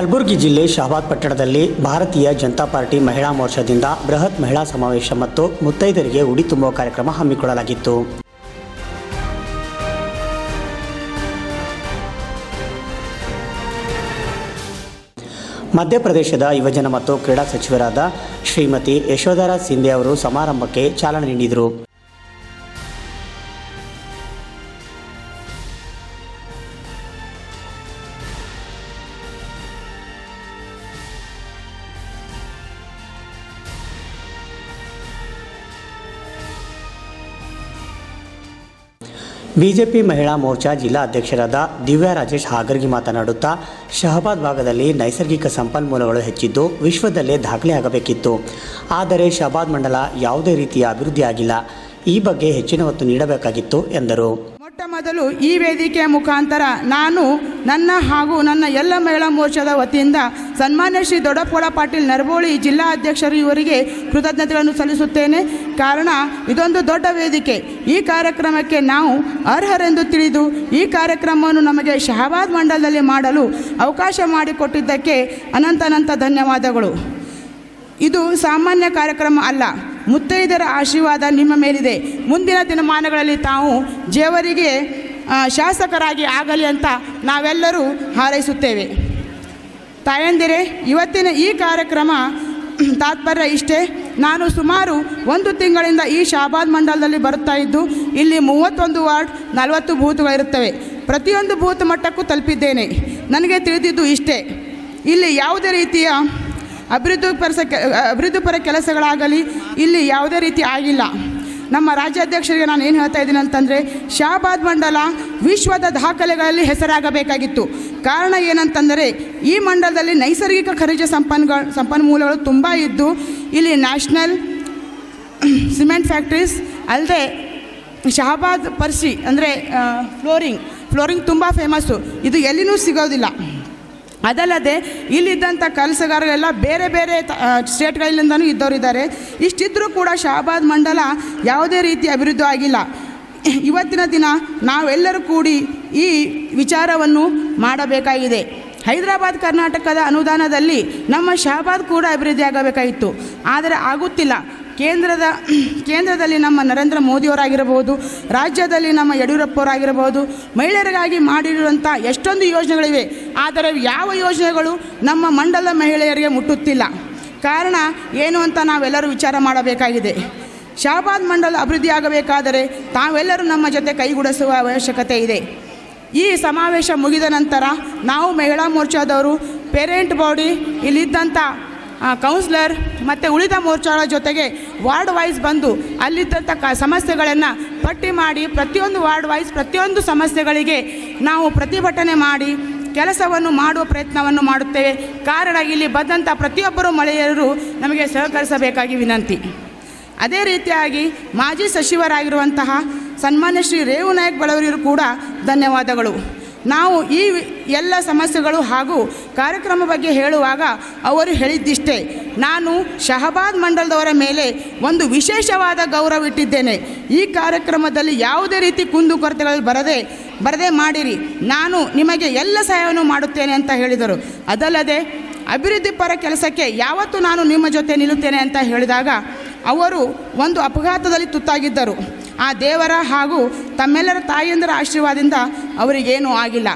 ಕಲಬುರಗಿ ಜಿಲ್ಲೆ ಶಹಾಬಾದ್ ಪಟ್ಟಣದಲ್ಲಿ ಭಾರತೀಯ ಜನತಾ ಪಾರ್ಟಿ ಮಹಿಳಾ ಮೋರ್ಚಾದಿಂದ ಬೃಹತ್ ಮಹಿಳಾ ಸಮಾವೇಶ ಮತ್ತು ಮುತ್ತೈದರಿಗೆ ಉಡಿ ತುಂಬುವ ಕಾರ್ಯಕ್ರಮ ಹಮ್ಮಿಕೊಳ್ಳಲಾಗಿತ್ತು. ಮಧ್ಯಪ್ರದೇಶದ ಯುವಜನ ಮತ್ತು ಕ್ರೀಡಾ ಸಚಿವರಾದ ಶ್ರೀಮತಿ ಯಶೋಧರಾ ಸಿಂಧೆ ಅವರು ಸಮಾರಂಭಕ್ಕೆ ಚಾಲನೆ ನೀಡಿದರು. ಬಿಜೆಪಿ ಮಹಿಳಾ ಮೋರ್ಚಾ ಜಿಲ್ಲಾ ಅಧ್ಯಕ್ಷರಾದ ದಿವ್ಯಾ ರಾಜೇಶ್ ಹಾಗರ್ಗಿ ಮಾತನಾಡುತ್ತಾ, ಶಹಾಬಾದ್ ಭಾಗದಲ್ಲಿ ನೈಸರ್ಗಿಕ ಸಂಪನ್ಮೂಲಗಳು ಹೆಚ್ಚಿದ್ದು ವಿಶ್ವದಲ್ಲೇ ದಾಖಲೆಯಾಗಬೇಕಿತ್ತು. ಆದರೆ ಶಹಾಬಾದ್ ಮಂಡಲ ಯಾವುದೇ ರೀತಿಯ ಅಭಿವೃದ್ಧಿ ಆಗಿಲ್ಲ. ಈ ಬಗ್ಗೆ ಹೆಚ್ಚಿನ ಒತ್ತು ನೀಡಬೇಕಾಗಿತ್ತು ಎಂದರು. ಮೊಟ್ಟ ಮೊದಲು ಈ ವೇದಿಕೆಯ ಮುಖಾಂತರ ನಾನು ನನ್ನ ಹಾಗೂ ನನ್ನ ಎಲ್ಲ ಮಹಿಳಾ ಮೋರ್ಚಾದ ವತಿಯಿಂದ ಸನ್ಮಾನ್ಯ ಶ್ರೀ ದೊಡ್ಡಪ್ಪಗೌಡ ಪಾಟೀಲ್ ನರಬೋಳಿ ಜಿಲ್ಲಾ ಅಧ್ಯಕ್ಷರು ಇವರಿಗೆ ಕೃತಜ್ಞತೆಗಳನ್ನು ಸಲ್ಲಿಸುತ್ತೇನೆ. ಕಾರಣ ಇದೊಂದು ದೊಡ್ಡ ವೇದಿಕೆ. ಈ ಕಾರ್ಯಕ್ರಮಕ್ಕೆ ನಾವು ಅರ್ಹರೆಂದು ತಿಳಿದು ಈ ಕಾರ್ಯಕ್ರಮವನ್ನು ನಮಗೆ ಶಹಾಬಾದ್ ಮಂಡಲದಲ್ಲಿ ಮಾಡಲು ಅವಕಾಶ ಮಾಡಿಕೊಟ್ಟಿದ್ದಕ್ಕೆ ಅನಂತ ಧನ್ಯವಾದಗಳು. ಇದು ಸಾಮಾನ್ಯ ಕಾರ್ಯಕ್ರಮ ಅಲ್ಲ. ಮುತ್ತೈದೆಯರ ಆಶೀರ್ವಾದ ನಿಮ್ಮ ಮೇಲಿದೆ. ಮುಂದಿನ ದಿನಮಾನಗಳಲ್ಲಿ ತಾವು ಜೇವರಿಗೆ ಶಾಸಕರಾಗಿ ಆಗಲಿ ಅಂತ ನಾವೆಲ್ಲರೂ ಹಾರೈಸುತ್ತೇವೆ. ತಾಯಂದಿರೇ, ಇವತ್ತಿನ ಈ ಕಾರ್ಯಕ್ರಮ ತಾತ್ಪರ್ಯ ಇಷ್ಟೇ. ನಾನು ಸುಮಾರು 1 ತಿಂಗಳಿಂದ ಈ ಶಹಾಬಾದ್ ಮಂಡಲದಲ್ಲಿ ಬರುತ್ತಾ ಇದ್ದು ಇಲ್ಲಿ 31 ವಾರ್ಡ್ 40 ಬೂತ್ಗಳಿರುತ್ತವೆ. ಪ್ರತಿಯೊಂದು ಬೂತ್ ಮಟ್ಟಕ್ಕೂ ತಲುಪಿದ್ದೇನೆ. ನನಗೆ ತಿಳಿದಿದ್ದು ಇಷ್ಟೇ, ಇಲ್ಲಿ ಯಾವುದೇ ರೀತಿಯ ಅಭಿವೃದ್ಧಿಪರ ಕೆಲಸಗಳಾಗಲಿ ಇಲ್ಲಿ ಯಾವುದೇ ರೀತಿ ಆಗಿಲ್ಲ. ನಮ್ಮ ರಾಜ್ಯಾಧ್ಯಕ್ಷರಿಗೆ ನಾನು ಏನು ಹೇಳ್ತಾ ಇದ್ದೀನಿ ಅಂತಂದರೆ, ಶಹಾಬಾದ್ ಮಂಡಲ ವಿಶ್ವದ ದಾಖಲೆಗಳಲ್ಲಿ ಹೆಸರಾಗಬೇಕಾಗಿತ್ತು. ಕಾರಣ ಏನಂತಂದರೆ, ಈ ಮಂಡಲದಲ್ಲಿ ನೈಸರ್ಗಿಕ ಖನಿಜ ಸಂಪನ್ಮೂಲಗಳು ತುಂಬ ಇದ್ದು ಇಲ್ಲಿ ನ್ಯಾಷನಲ್ ಸಿಮೆಂಟ್ ಫ್ಯಾಕ್ಟ್ರೀಸ್ ಅಲ್ಲದೆ ಶಹಾಬಾದ್ ಪರ್ಸಿ ಅಂದರೆ ಫ್ಲೋರಿಂಗ್ ತುಂಬ ಫೇಮಸ್ಸು. ಇದು ಎಲ್ಲಿನೂ ಸಿಗೋದಿಲ್ಲ. ಅದಲ್ಲದೆ ಇಲ್ಲಿದ್ದಂಥ ಕೆಲಸಗಾರರೆಲ್ಲ ಬೇರೆ ಬೇರೆ ಸ್ಟೇಟ್ಗಳಿಂದನೂ ಇದ್ದವರಿದ್ದಾರೆ. ಇಷ್ಟಿದ್ದರೂ ಕೂಡ ಶಹಾಬಾದ್ ಮಂಡಲ ಯಾವುದೇ ರೀತಿ ಅಭಿವೃದ್ಧಿ ಆಗಿಲ್ಲ. ಇವತ್ತಿನ ದಿನ ನಾವೆಲ್ಲರೂ ಕೂಡಿ ಈ ವಿಚಾರವನ್ನು ಮಾಡಬೇಕಾಗಿದೆ. ಹೈದರಾಬಾದ್ ಕರ್ನಾಟಕದ ಅನುದಾನದಲ್ಲಿ ನಮ್ಮ ಶಹಾಬಾದ್ ಕೂಡ ಅಭಿವೃದ್ಧಿ ಆಗಬೇಕಾಗಿತ್ತು, ಆದರೆ ಆಗುತ್ತಿಲ್ಲ. ಕೇಂದ್ರದಲ್ಲಿ ನಮ್ಮ ನರೇಂದ್ರ ಮೋದಿಯವರಾಗಿರಬಹುದು, ರಾಜ್ಯದಲ್ಲಿ ನಮ್ಮ ಯಡಿಯೂರಪ್ಪವರಾಗಿರಬಹುದು, ಮಹಿಳೆಯರಿಗಾಗಿ ಮಾಡಿರುವಂಥ ಎಷ್ಟೊಂದು ಯೋಜನೆಗಳಿವೆ. ಆದರೆ ಯಾವ ಯೋಜನೆಗಳು ನಮ್ಮ ಮಂಡಲದ ಮಹಿಳೆಯರಿಗೆ ಮುಟ್ಟುತ್ತಿಲ್ಲ. ಕಾರಣ ಏನು ಅಂತ ನಾವೆಲ್ಲರೂ ವಿಚಾರ ಮಾಡಬೇಕಾಗಿದೆ. ಶಹಾಬಾದ್ ಮಂಡಲ ಅಭಿವೃದ್ಧಿ ಆಗಬೇಕಾದರೆ ತಾವೆಲ್ಲರೂ ನಮ್ಮ ಜೊತೆ ಕೈಗೂಡಿಸುವ ಅವಶ್ಯಕತೆ ಇದೆ. ಈ ಸಮಾವೇಶ ಮುಗಿದ ನಂತರ ನಾವು ಮಹಿಳಾ ಮೋರ್ಚಾದವರು ಪೇರೆಂಟ್ ಬಾಡಿ ಇಲ್ಲಿದ್ದಂಥ ಕೌನ್ಸಿಲರ್ ಮತ್ತು ಉಳಿದ ಮೋರ್ಚಾಗಳ ಜೊತೆಗೆ ವಾರ್ಡ್ ವೈಸ್ ಬಂದು ಅಲ್ಲಿದ್ದಂಥ ಸಮಸ್ಯೆಗಳನ್ನು ಪಟ್ಟಿ ಮಾಡಿ ಪ್ರತಿಯೊಂದು ವಾರ್ಡ್ ವೈಸ್ ಪ್ರತಿಯೊಂದು ಸಮಸ್ಯೆಗಳಿಗೆ ನಾವು ಪ್ರತಿಭಟನೆ ಮಾಡಿ ಕೆಲಸವನ್ನು ಮಾಡುವ ಪ್ರಯತ್ನವನ್ನು ಮಾಡುತ್ತೇವೆ. ಕಾರಣ ಇಲ್ಲಿ ಬಂದಂಥ ಪ್ರತಿಯೊಬ್ಬರು ಮಹಿಳೆಯರು ನಮಗೆ ಸಹಕರಿಸಬೇಕಾಗಿ ವಿನಂತಿ. ಅದೇ ರೀತಿಯಾಗಿ ಮಾಜಿ ಸಚಿವರಾಗಿರುವಂತಹ ಸನ್ಮಾನ್ಯ ಶ್ರೀ ರೇವು ನಾಯಕ್ ಬಳವರಿಗೂ ಕೂಡ ಧನ್ಯವಾದಗಳು. ನಾವು ಈ ಎಲ್ಲ ಸಮಸ್ಯೆಗಳು ಹಾಗೂ ಕಾರ್ಯಕ್ರಮ ಬಗ್ಗೆ ಹೇಳುವಾಗ ಅವರು ಹೇಳಿದ್ದಿಷ್ಟೇ, ನಾನು ಶಹಾಬಾದ್ ಮಂಡಲದವರ ಮೇಲೆ ಒಂದು ವಿಶೇಷವಾದ ಗೌರವ ಇಟ್ಟಿದ್ದೇನೆ. ಈ ಕಾರ್ಯಕ್ರಮದಲ್ಲಿ ಯಾವುದೇ ರೀತಿ ಕುಂದುಕೊರತೆಗಳು ಬರದೆ ಮಾಡಿರಿ, ನಾನು ನಿಮಗೆ ಎಲ್ಲ ಸಹಾಯವನ್ನು ಮಾಡುತ್ತೇನೆ ಅಂತ ಹೇಳಿದರು. ಅದಲ್ಲದೆ ಅಭಿವೃದ್ಧಿ ಪರ ಕೆಲಸಕ್ಕೆ ಯಾವತ್ತೂ ನಾನು ನಿಮ್ಮ ಜೊತೆ ನಿಲ್ಲುತ್ತೇನೆ ಅಂತ ಹೇಳಿದಾಗ ಅವರು ಒಂದು ಅಪಘಾತದಲ್ಲಿ ತುತ್ತಾಗಿದ್ದರು. ಆ ದೇವರ ಹಾಗೂ ತಮ್ಮೆಲ್ಲರ ತಾಯಿಯಂದರ ಆಶೀರ್ವಾದದಿಂದ ಅವರಿಗೇನೂ ಆಗಿಲ್ಲ.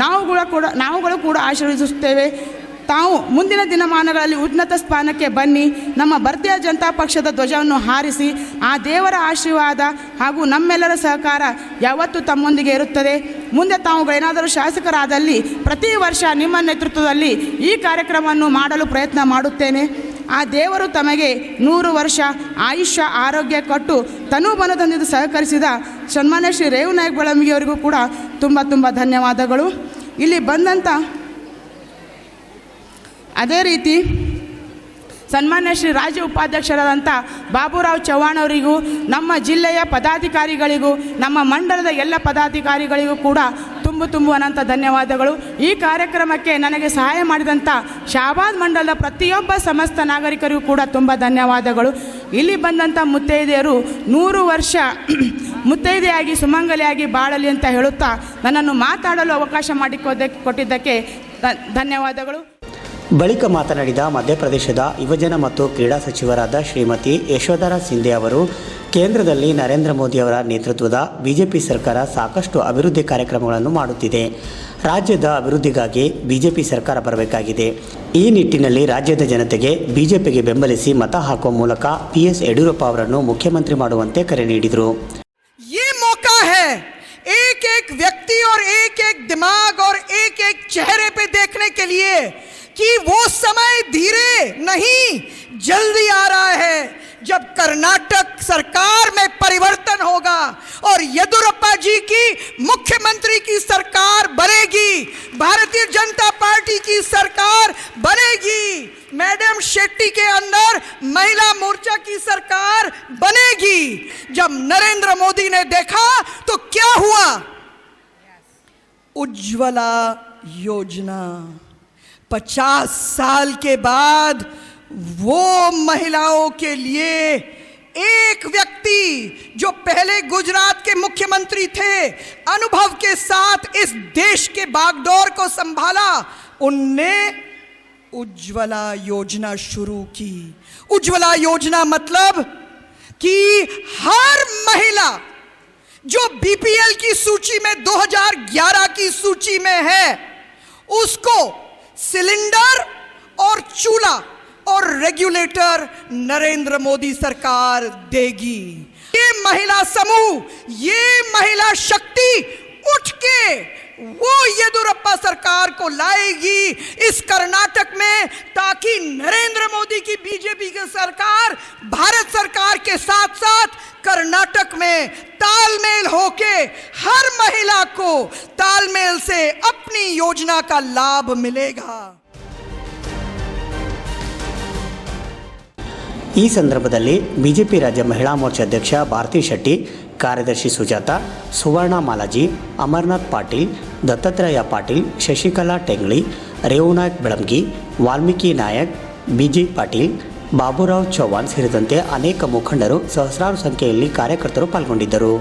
ನಾವುಗಳು ಕೂಡ ಆಶೀರ್ವದಿಸುತ್ತೇವೆ. ತಾವು ಮುಂದಿನ ದಿನಮಾನಗಳಲ್ಲಿ ಉನ್ನತ ಸ್ಥಾನಕ್ಕೆ ಬನ್ನಿ, ನಮ್ಮ ಭಾರತೀಯ ಜನತಾ ಪಕ್ಷದ ಧ್ವಜವನ್ನು ಹಾರಿಸಿ, ಆ ದೇವರ ಆಶೀರ್ವಾದ ಹಾಗೂ ನಮ್ಮೆಲ್ಲರ ಸಹಕಾರ ಯಾವತ್ತೂ ತಮ್ಮೊಂದಿಗೆ ಇರುತ್ತದೆ. ಮುಂದೆ ತಾವುಗಳೇನಾದರೂ ಶಾಸಕರಾದಲ್ಲಿ ಪ್ರತಿ ವರ್ಷ ನಿಮ್ಮ ನೇತೃತ್ವದಲ್ಲಿ ಈ ಕಾರ್ಯಕ್ರಮವನ್ನು ಮಾಡಲು ಪ್ರಯತ್ನ ಮಾಡುತ್ತೇನೆ. ಆ ದೇವರು ತಮಗೆ 100 ವರ್ಷ ಆಯುಷ್ಯ ಆರೋಗ್ಯ ಕೊಟ್ಟು ತನುಬನದಿಂದ ಸಹಕರಿಸಿದ ಸನ್ಮಾನ್ಯ ಶ್ರೀ ರೇವು ನಾಯಕ್ ಬಳಮಿಯವರಿಗೂ ಕೂಡ ತುಂಬ ಧನ್ಯವಾದಗಳು. ಇಲ್ಲಿ ಬಂದಂಥ ಅದೇ ರೀತಿ ಸನ್ಮಾನ್ಯ ಶ್ರೀ ರಾಜ್ಯ ಉಪಾಧ್ಯಕ್ಷರಾದಂಥ ಬಾಬುರಾವ್ ಚವ್ಹಾಣ್ ಅವರಿಗೂ, ನಮ್ಮ ಜಿಲ್ಲೆಯ ಪದಾಧಿಕಾರಿಗಳಿಗೂ, ನಮ್ಮ ಮಂಡಲದ ಎಲ್ಲ ಪದಾಧಿಕಾರಿಗಳಿಗೂ ಕೂಡ ತುಂಬ ಅನಂತ ಧನ್ಯವಾದಗಳು. ಈ ಕಾರ್ಯಕ್ರಮಕ್ಕೆ ನನಗೆ ಸಹಾಯ ಮಾಡಿದಂಥ ಶಹಾಬಾದ್ ಮಂಡಲದ ಪ್ರತಿಯೊಬ್ಬ ಸಮಸ್ತ ನಾಗರಿಕರಿಗೂ ಕೂಡ ತುಂಬ ಧನ್ಯವಾದಗಳು. ಇಲ್ಲಿ ಬಂದಂಥ ಮುತ್ತೈದೆಯರು 100 ವರ್ಷ ಮುತ್ತೈದೆಯಾಗಿ ಸುಮಂಗಲಿಯಾಗಿ ಬಾಳಲಿ ಅಂತ ಹೇಳುತ್ತಾ ನನ್ನನ್ನು ಮಾತಾಡಲು ಅವಕಾಶ ಮಾಡಿಕೊಟ್ಟಿದ್ದಕ್ಕೆ ಧನ್ಯವಾದಗಳು. ಬಳಿಕ ಮಾತನಾಡಿದ ಮಧ್ಯಪ್ರದೇಶದ ಯುವಜನ ಮತ್ತು ಕ್ರೀಡಾ ಸಚಿವರಾದ ಶ್ರೀಮತಿ ಯಶೋಧರಾ ಸಿಂಧೆ ಅವರು, ಕೇಂದ್ರದಲ್ಲಿ ನರೇಂದ್ರ ಮೋದಿ ಅವರ ನೇತೃತ್ವದ ಬಿಜೆಪಿ ಸರ್ಕಾರ ಸಾಕಷ್ಟು ಅಭಿವೃದ್ಧಿ ಕಾರ್ಯಕ್ರಮಗಳನ್ನು ಮಾಡುತ್ತಿದೆ. ರಾಜ್ಯದ ಅಭಿವೃದ್ಧಿಗಾಗಿ ಬಿಜೆಪಿ ಸರ್ಕಾರ ಬರಬೇಕಾಗಿದೆ. ಈ ನಿಟ್ಟಿನಲ್ಲಿ ರಾಜ್ಯದ ಜನತೆಗೆ ಬಿಜೆಪಿಗೆ ಬೆಂಬಲಿಸಿ ಮತ ಹಾಕುವ ಮೂಲಕ PS ಯಡಿಯೂರಪ್ಪ ಅವರನ್ನು ಮುಖ್ಯಮಂತ್ರಿ ಮಾಡುವಂತೆ ಕರೆ ನೀಡಿದರು. ये मौका है एक एक व्यक्ति और एक एक दिमाग और एक एक चेहरे पे देखने के लिए कि वो समय धीरे नहीं जल्दी आ रहा है जब कर्नाटक सरकार में परिवर्तन होगा और येदियुरप्पा जी की मुख्यमंत्री की सरकार बनेगी, भारतीय जनता पार्टी की सरकार बनेगी, मैडम शेट्टी के अंदर महिला मोर्चा की सरकार बनेगी. जब नरेंद्र मोदी ने देखा तो क्या हुआ? उज्ज्वला योजना 50 साल के बाद वो महिलाओं के लिए एक व्यक्ति जो पहले गुजरात के मुख्यमंत्री थे, अनुभव के साथ इस देश के बागडोर को संभाला, उनने उज्ज्वला योजना शुरू की. उज्ज्वला योजना मतलब कि हर महिला जो BPL की सूची में 2011 की सूची में है, उसको सिलेंडर और चूल्हा और रेगुलेटर नरेंद्र मोदी सरकार देगी. ये महिला समूह, ये महिला शक्ति उठ के वो येदियुरप्पा सरकार को लाएगी इस कर्नाटक में, ताकि नरेंद्र मोदी की बीजेपी की सरकार भारत सरकार के साथ साथ कर्नाटक में तालमेल होके हर महिला को तालमेल से अपनी योजना का लाभ मिलेगा. ಈ ಸಂದರ್ಭದಲ್ಲಿ ಬಿಜೆಪಿ ರಾಜ್ಯ ಮಹಿಳಾ ಮೋರ್ಚಾ ಅಧ್ಯಕ್ಷ ಭಾರತಿ ಶೆಟ್ಟಿ, ಕಾರ್ಯದರ್ಶಿ ಸುಜಾತ, ಸುವರ್ಣ ಮಾಲಾಜಿ, ಅಮರನಾಥ್ ಪಾಟೀಲ್, ದತ್ತಾತ್ರೇಯ ಪಾಟೀಲ್, ಶಶಿಕಲಾ ಟೆಂಗ್ಳಿ, ರೇವುನಾಯಕ್ ಬೆಳಂಗಿ, ವಾಲ್ಮೀಕಿ ನಾಯಕ್, ಬಿಜಿ ಪಾಟೀಲ್, ಬಾಬುರಾವ್ ಚೌಹಾಣ್ ಸೇರಿದಂತೆ ಅನೇಕ ಮುಖಂಡರು, ಸಹಸ್ರಾರು ಸಂಖ್ಯೆಯಲ್ಲಿ ಕಾರ್ಯಕರ್ತರು ಪಾಲ್ಗೊಂಡಿದ್ದರು.